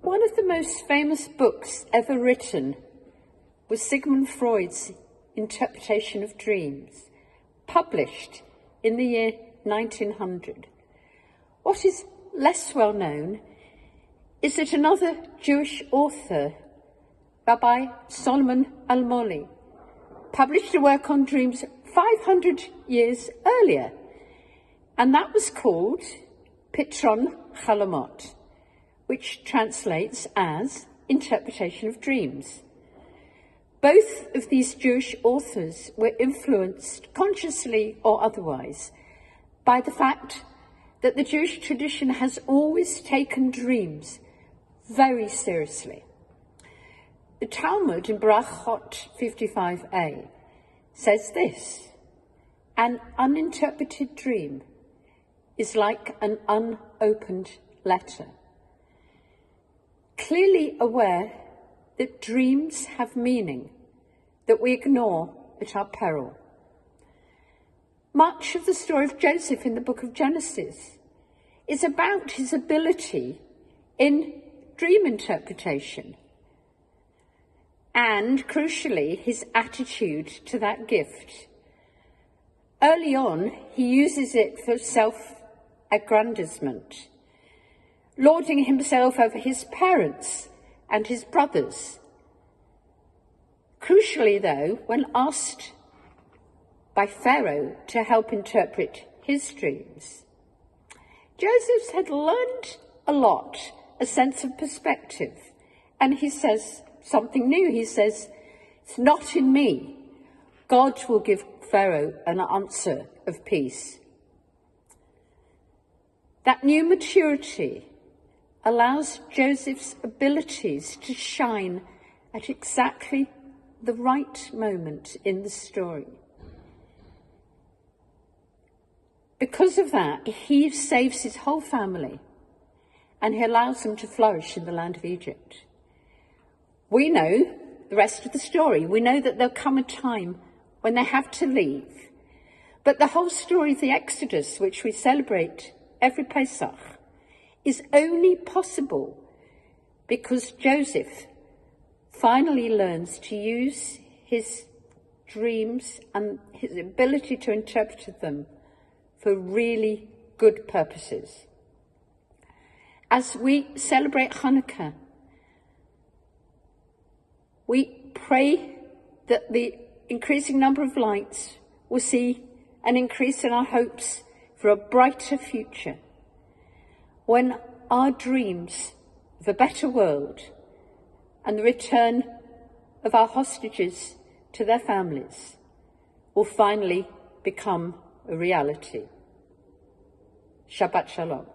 One of the most famous books ever written was Sigmund Freud's Interpretation of Dreams, published in the year 1900. What is less well known is that another Jewish author, Rabbi Solomon Almoli, published a work on dreams 500 years earlier, and that was called Pitron Chalamot, which translates as Interpretation of Dreams. Both of these Jewish authors were influenced, consciously or otherwise, by the fact that the Jewish tradition has always taken dreams very seriously. The Talmud in Brachot 55a says this: an uninterpreted dream is like an unopened letter. Clearly aware that dreams have meaning that we ignore at our peril. Much of the story of Joseph in the book of Genesis is about his ability in dream interpretation and, crucially, his attitude to that gift. Early on, he uses it for self-aggrandizement, lording himself over his parents and his brothers. Crucially, though, when asked by Pharaoh to help interpret his dreams, Joseph had learned a lot, a sense of perspective, and he says something new. He says, it's not in me. God will give Pharaoh an answer of peace. That new maturity allows Joseph's abilities to shine at exactly the right moment in the story. Because of that, he saves his whole family and he allows them to flourish in the land of Egypt. We know the rest of the story. We know that there'll come a time when they have to leave. But the whole story of the Exodus, which we celebrate every Pesach, is only possible because Joseph finally learns to use his dreams and his ability to interpret them for really good purposes. As we celebrate Hanukkah, we pray that the increasing number of lights will see an increase in our hopes for a brighter future, when our dreams of a better world and the return of our hostages to their families will finally become a reality. Shabbat Shalom.